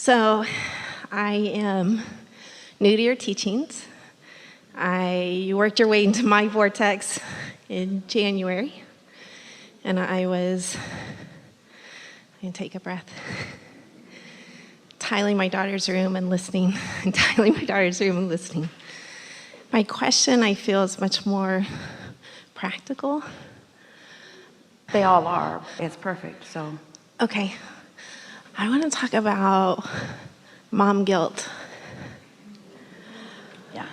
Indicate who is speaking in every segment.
Speaker 1: So I am new to your teachings. You worked your way into my vortex in January, and I was, I'm gonna take a breath, tiling my daughter's room and listening, and tiling my daughter's room and listening. My question, I feel, is much more practical.
Speaker 2: They all are. It's perfect, so.
Speaker 1: Okay, I want to talk about mom guilt.
Speaker 2: Yeah.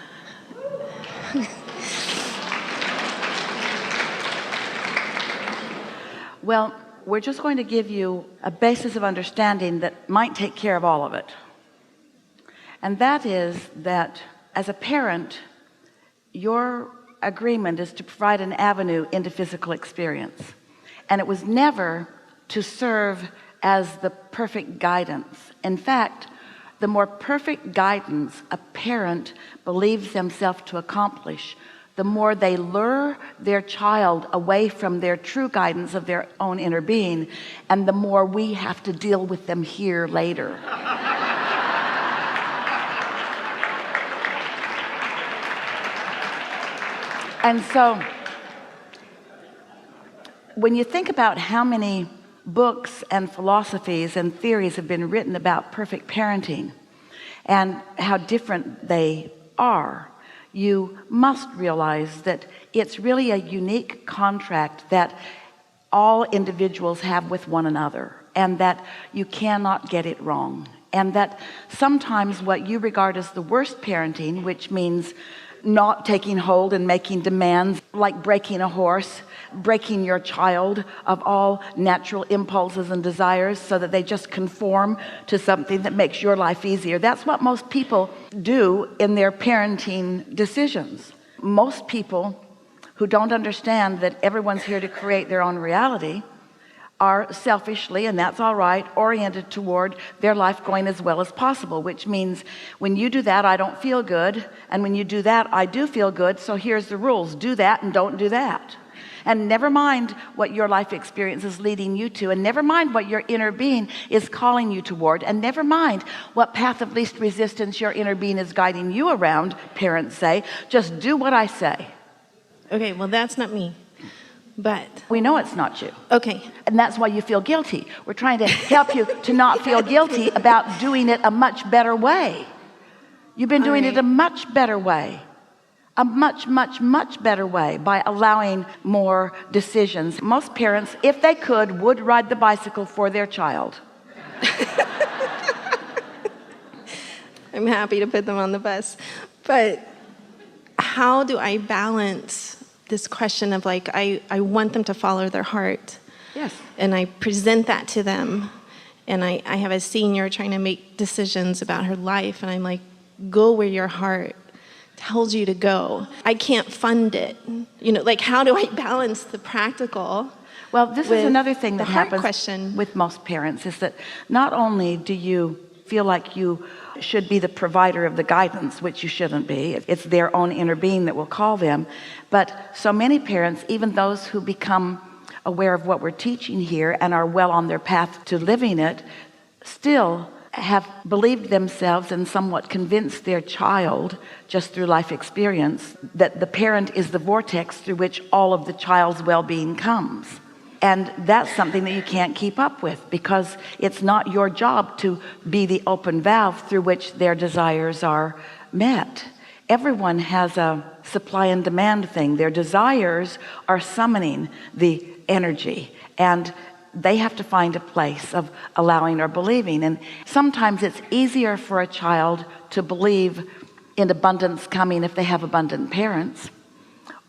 Speaker 2: Well, we're just going to give you a basis of understanding that might take care of all of it. And that is that as a parent, your agreement is to provide an avenue into physical experience. And it was never to serve as the perfect guidance. In fact, the more perfect guidance a parent believes themselves to accomplish, the more they lure their child away from their true guidance of their own inner being, and the more we have to deal with them here later. And so when you think about how many books and philosophies and theories have been written about perfect parenting and how different they are, you must realize that it's really a unique contract that all individuals have with one another, and that you cannot get it wrong, and that sometimes what you regard as the worst parenting, which means not taking hold and making demands like breaking a horse, breaking your child of all natural impulses and desires so that they just conform to something that makes your life easier. That's what most people do in their parenting decisions. Most people who don't understand that everyone's here to create their own reality are selfishly, and that's all right, oriented toward their life going as well as possible, which means when you do that, I don't feel good, and when you do that, I do feel good, so here's the rules: do that and don't do that. And never mind what your life experience is leading you to, and never mind what your inner being is calling you toward, and never mind what path of least resistance your inner being is guiding you around. Parents say, just do what I say.
Speaker 1: Okay, well, that's not me. But
Speaker 2: we know it's not you.
Speaker 1: Okay.
Speaker 2: And that's why you feel guilty. We're trying to help you to not feel guilty about doing it a much better way. You've been doing it a much better way. A much, much, much better way by allowing more decisions. Most parents, if they could, would ride the bicycle for their child.
Speaker 1: I'm happy to put them on the bus. But how do I balance this question of like, I want them to follow their heart.
Speaker 2: Yes.
Speaker 1: And I present that to them. And I have a senior trying to make decisions about her life. And I'm like, go where your heart tells you to go. I can't fund it. You know, like, how do I balance the practical?
Speaker 2: Well, this is another thing that happens with most parents, is that not only do you feel like you should be the provider of the guidance, which you shouldn't be, it's their own inner being that will call them, but so many parents, even those who become aware of what we're teaching here and are well on their path to living it, still have believed themselves and somewhat convinced their child, just through life experience, that the parent is the vortex through which all of the child's well-being comes. And that's something that you can't keep up with, because it's not your job to be the open valve through which their desires are met. Everyone has a supply and demand thing. Their desires are summoning the energy, and they have to find a place of allowing or believing. And sometimes it's easier for a child to believe in abundance coming if they have abundant parents,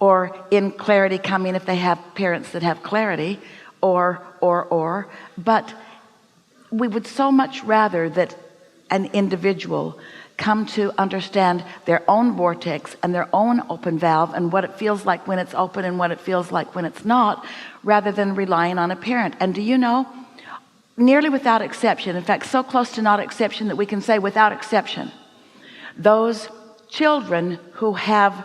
Speaker 2: or in clarity coming if they have parents that have clarity, but we would so much rather that an individual come to understand their own vortex and their own open valve and what it feels like when it's open and what it feels like when it's not, rather than relying on a parent. And do you know, nearly without exception, in fact, so close to not exception that we can say without exception, those children who have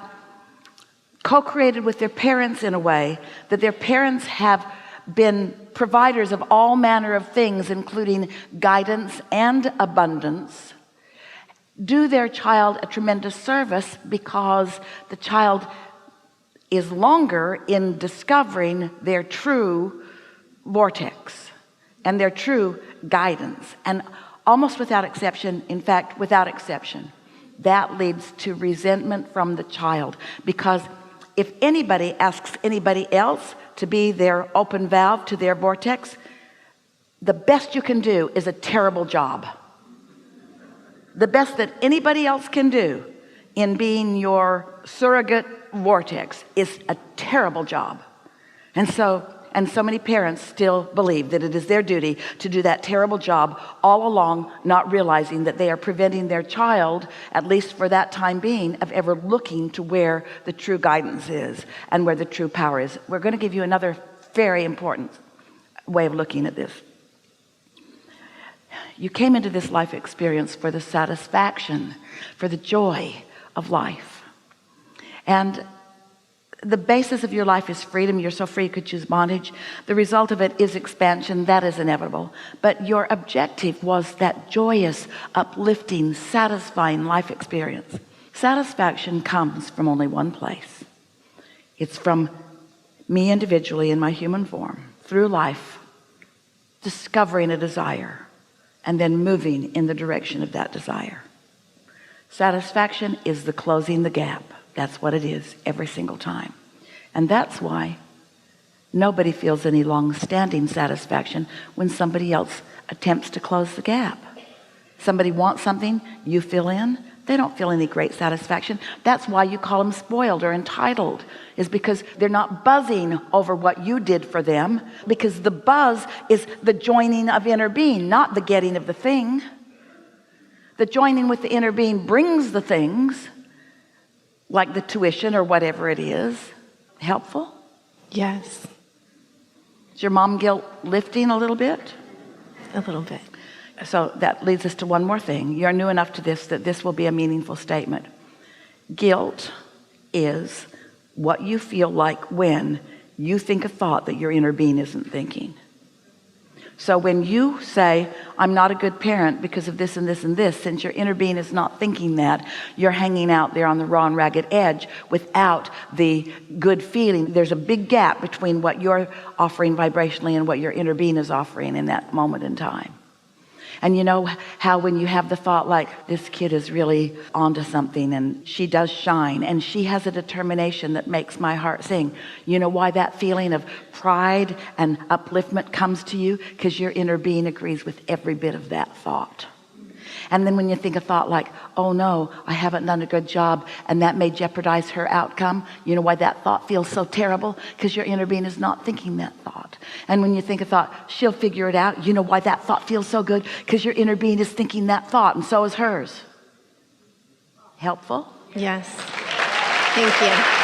Speaker 2: co-created with their parents in a way that their parents have been providers of all manner of things, including guidance and abundance, do their child a tremendous service, because the child is longer in discovering their true vortex and their true guidance. And almost without exception, in fact, without exception, that leads to resentment from the child. Because if anybody asks anybody else to be their open valve to their vortex, the best you can do is a terrible job. The best that anybody else can do in being your surrogate vortex is a terrible job. And so many parents still believe that it is their duty to do that terrible job, all along not realizing that they are preventing their child, at least for that time being, of ever looking to where the true guidance is and where the true power is. We're going to give you another very important way of looking at this. You came into this life experience for the satisfaction, for the joy of life. And the basis of your life is freedom. You're so free you could choose bondage. The result of it is expansion. That is inevitable. But your objective was that joyous, uplifting, satisfying life experience. Satisfaction comes from only one place. It's from me individually in my human form, through life, discovering a desire and then moving in the direction of that desire. Satisfaction is the closing the gap. That's what it is every single time. And that's why nobody feels any long-standing satisfaction when somebody else attempts to close the gap. Somebody wants something, you fill in, they don't feel any great satisfaction. That's why you call them spoiled or entitled, is because they're not buzzing over what you did for them, because the buzz is the joining of inner being, not the getting of the thing. The joining with the inner being brings the things, like the tuition or whatever it is. Helpful?
Speaker 1: Yes.
Speaker 2: Is your mom guilt lifting a little bit?
Speaker 1: A little bit.
Speaker 2: So that leads us to one more thing. You're new enough to this that this will be a meaningful statement. Guilt is what you feel like when you think a thought that your inner being isn't thinking. So when you say, I'm not a good parent because of this and this and this, since your inner being is not thinking that, you're hanging out there on the raw and ragged edge without the good feeling. There's a big gap between what you're offering vibrationally and what your inner being is offering in that moment in time. And you know how when you have the thought like, this kid is really onto something and she does shine and she has a determination that makes my heart sing. You know why that feeling of pride and upliftment comes to you? Because your inner being agrees with every bit of that thought. And then when you think a thought like, oh no, I haven't done a good job and that may jeopardize her outcome, you know why that thought feels so terrible? Because your inner being is not thinking that thought. And when you think a thought, she'll figure it out, you know why that thought feels so good? Because your inner being is thinking that thought, and so is hers. Helpful?
Speaker 1: Yes. Thank you.